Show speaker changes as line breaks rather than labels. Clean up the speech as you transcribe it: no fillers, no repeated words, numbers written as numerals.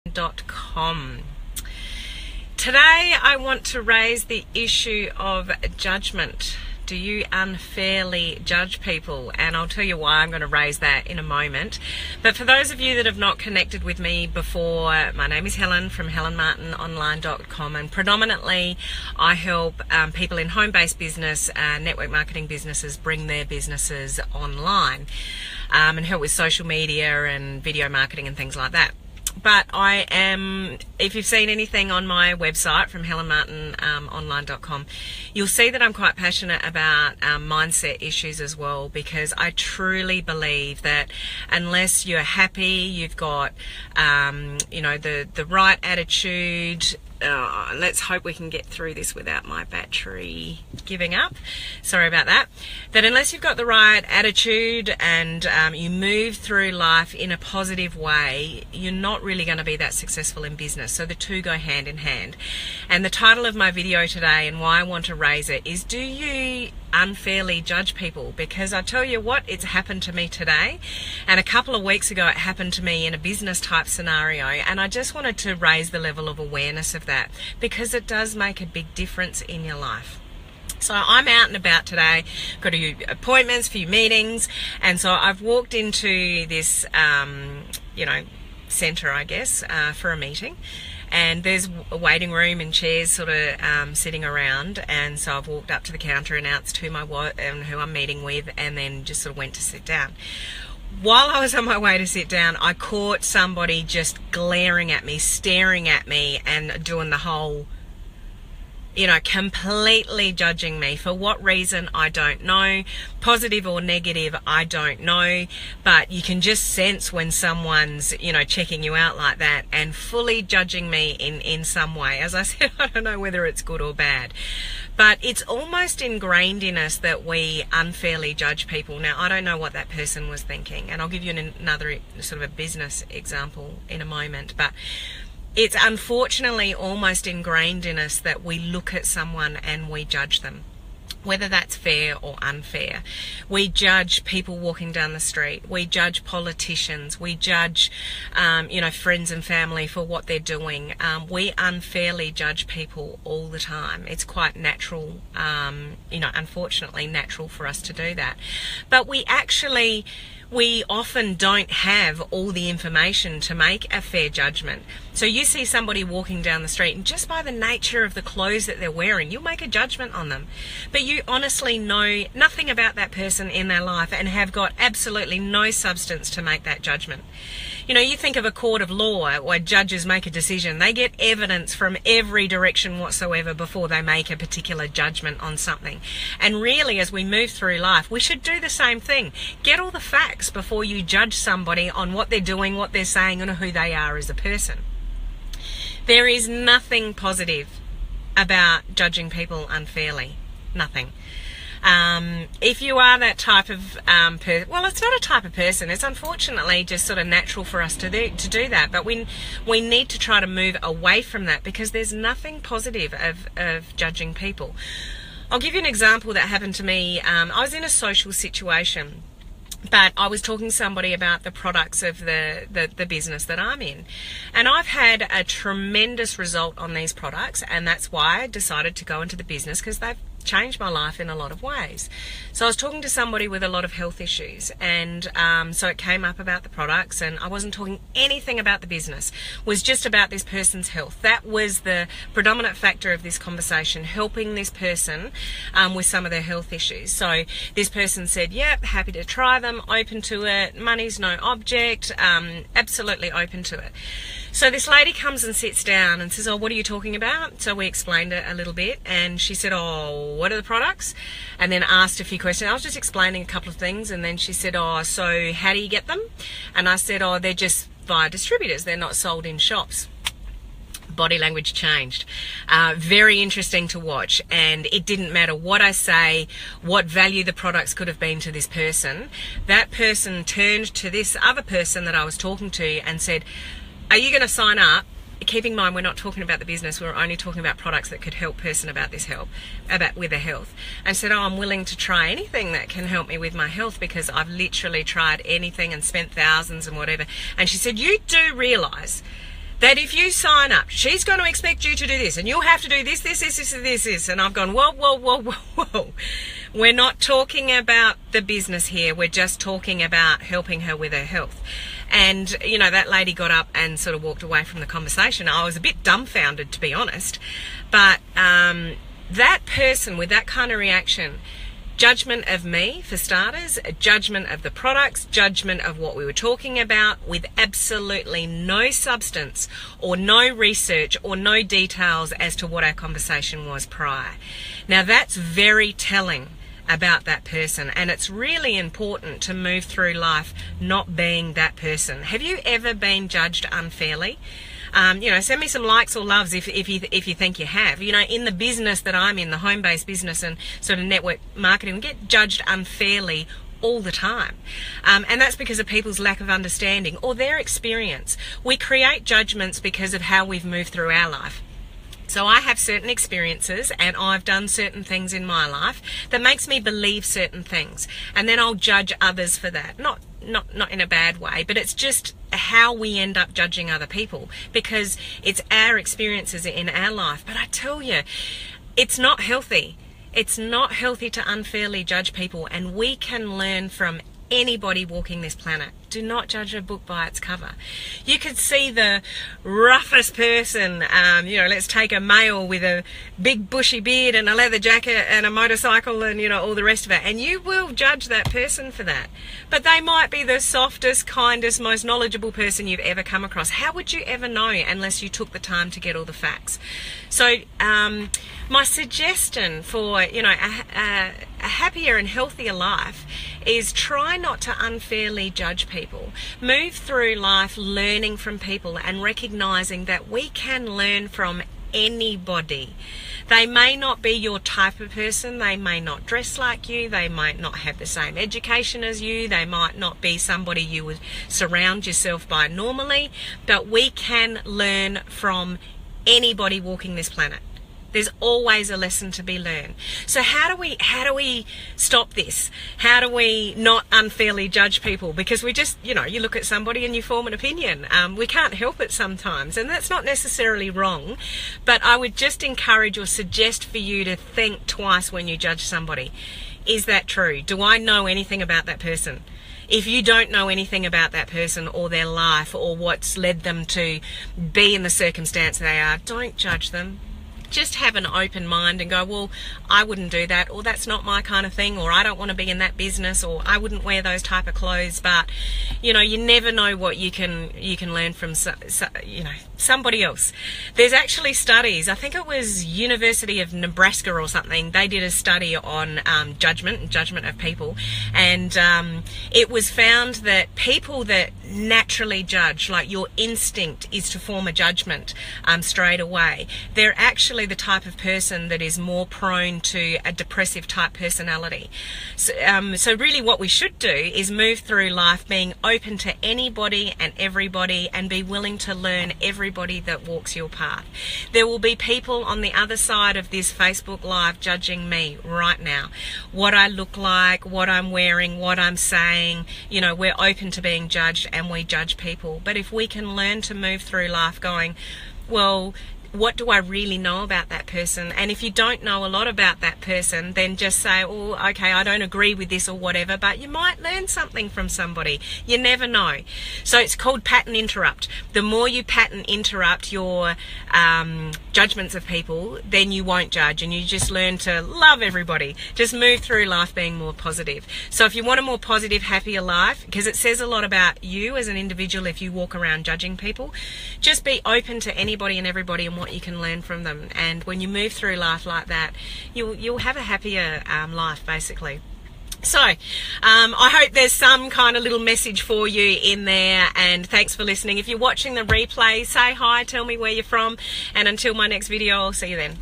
Judgement.com. Today I want to raise the issue of judgment. Do you unfairly judge people? And I'll tell you why I'm going to raise that in a moment. But for those of you that have not connected with me before, my name is Helen from helenmartinonline.com, and predominantly I help people in home-based business, network marketing businesses, bring their businesses online and help with social media and video marketing and things like that. But I am, if you've seen anything on my website from helenmartinonline.com, you'll see that I'm quite passionate about mindset issues as well, because I truly believe that unless you're happy, you've got, the right attitude. Let's hope we can get through this without my battery giving up. Sorry about that. That unless you've got the right attitude and you move through life in a positive way, you're not really going to be that successful in business. So the two go hand in hand. And the title of my video today, and why I want to raise it, is: do you unfairly judge people? Because I tell you what, it's happened to me today, and a couple of weeks ago it happened to me in a business type scenario, and I just wanted to raise the level of awareness of that, because it does make a big difference in your life. So I'm out and about today, got a few appointments, a few meetings, and so I've walked into this centre, I guess, for a meeting. And there's a waiting room and chairs sort of sitting around, and so I've walked up to the counter, announced who I'm meeting with, and then just sort of went to sit down. While I was on my way to sit down, I caught somebody just glaring at me, staring at me, and doing the whole, completely judging me. For what reason, I don't know. Positive or negative, I don't know. But you can just sense when someone's, checking you out like that and fully judging me in some way. As I said, I don't know whether it's good or bad. But it's almost ingrained in us that we unfairly judge people. Now, I don't know what that person was thinking, and I'll give you another sort of a business example in a moment. But it's unfortunately almost ingrained in us that we look at someone and we judge them, whether that's fair or unfair. We judge people walking down the street. We judge politicians. We judge, friends and family for what they're doing. We unfairly judge people all the time. It's quite natural, unfortunately natural for us to do that. But we often don't have all the information to make a fair judgment. So you see somebody walking down the street, and just by the nature of the clothes that they're wearing, you'll make a judgment on them. But you honestly know nothing about that person in their life and have got absolutely no substance to make that judgment. You think of a court of law where judges make a decision. They get evidence from every direction whatsoever before they make a particular judgment on something. And really, as we move through life, we should do the same thing. Get all the facts before you judge somebody on what they're doing, what they're saying, and who they are as a person. There is nothing positive about judging people unfairly. Nothing. If you are that type of person, well, it's not a type of person. It's unfortunately just sort of natural for us to do that. But we need to try to move away from that, because there's nothing positive of judging people. I'll give you an example that happened to me. I was in a social situation, but I was talking to somebody about the products of the business that I'm in. And I've had a tremendous result on these products, and that's why I decided to go into the business, because they've changed my life in a lot of ways. So I was talking to somebody with a lot of health issues, and so it came up about the products, and I wasn't talking anything about the business. It was just about this person's health. That was the predominant factor of this conversation, helping this person with some of their health issues. So this person said, yep, happy to try them, open to it, money's no object, absolutely open to it. So this lady comes and sits down and says, oh, what are you talking about? So we explained it a little bit, and she said, oh, what are the products? And then asked a few questions. I was just explaining a couple of things, and then she said, oh, so how do you get them? And I said, oh, they're just via distributors. They're not sold in shops. Body language changed. Very interesting to watch, and it didn't matter what I say, what value the products could have been to this person. That person turned to this other person that I was talking to and said, are you going to sign up? Keep in mind, we're not talking about the business. We're only talking about products that could help person with their health. And said, oh, I'm willing to try anything that can help me with my health, because I've literally tried anything and spent thousands and whatever. And she said, you do realise that if you sign up, she's going to expect you to do this, and you'll have to do this, this, this, this, this, this. And I've gone, whoa, whoa, whoa, whoa, whoa. We're not talking about the business here. We're just talking about helping her with her health. And, you know, that lady got up and sort of walked away from the conversation. I was a bit dumbfounded, to be honest. But that person with that kind of reaction, judgment of me, for starters, a judgment of the products, judgment of what we were talking about, with absolutely no substance or no research or no details as to what our conversation was prior. Now, that's very telling about that person, and it's really important to move through life not being that person. Have you ever been judged unfairly? You know, send me some likes or loves if you think you have. You know, in the business that I'm in, the home-based business and sort of network marketing, we get judged unfairly all the time. And that's because of people's lack of understanding or their experience. We create judgments because of how we've moved through our life. So I have certain experiences and I've done certain things in my life that makes me believe certain things. And then I'll judge others for that. Not in a bad way, but it's just how we end up judging other people because it's our experiences in our life. But I tell you, it's not healthy. It's not healthy to unfairly judge people, and we can learn from anybody walking this planet. Do not judge a book by its cover. You could see the roughest person, you know, let's take a male with a big bushy beard and a leather jacket and a motorcycle and, you know, all the rest of it, and you will judge that person for that. But they might be the softest, kindest, most knowledgeable person you've ever come across. How would you ever know unless you took the time to get all the facts? So my suggestion for, you know, a happier and healthier life is try not to unfairly judge people. Move through life learning from people and recognizing that we can learn from anybody. They may not be your type of person, they may not dress like you, they might not have the same education as you, they might not be somebody you would surround yourself by normally, but we can learn from anybody walking this planet. There's always a lesson to be learned. So how do we stop this? How do we not unfairly judge people? Because we just, you know, you look at somebody and you form an opinion. We can't help it sometimes, and that's not necessarily wrong, but I would just encourage or suggest for you to think twice when you judge somebody. Is that true? Do I know anything about that person? If you don't know anything about that person or their life or what's led them to be in the circumstance they are, don't judge them. Just have an open mind and go, well, I wouldn't do that, or that's not my kind of thing, or I don't want to be in that business, or I wouldn't wear those type of clothes. But you know, you never know what you can learn from you know, somebody else. There's actually studies, I think it was University of Nebraska or something, they did a study on judgment and judgment of people, and it was found that people that naturally judge, like your instinct is to form a judgment straight away, they're actually the type of person that is more prone to a depressive type personality. So really what we should do is move through life being open to anybody and everybody, and be willing to learn everybody that walks your path. There will be people on the other side of this Facebook Live judging me right now. What I look like, what I'm wearing, what I'm saying, you know, we're open to being judged and we judge people. But if we can learn to move through life going, well, what do I really know about that person? And if you don't know a lot about that person, then just say, oh, okay, I don't agree with this or whatever, but you might learn something from somebody. You never know. So it's called pattern interrupt. The more you pattern interrupt your judgments of people, then you won't judge, and you just learn to love everybody. Just move through life being more positive. So if you want a more positive, happier life, because it says a lot about you as an individual if you walk around judging people, just be open to anybody and everybody and what you can learn from them. And when you move through life like that, you'll have a happier life, basically. So I hope there's some kind of little message for you in there, and thanks for listening. If you're watching the replay, say hi, tell me where you're from, and until my next video, I'll see you then.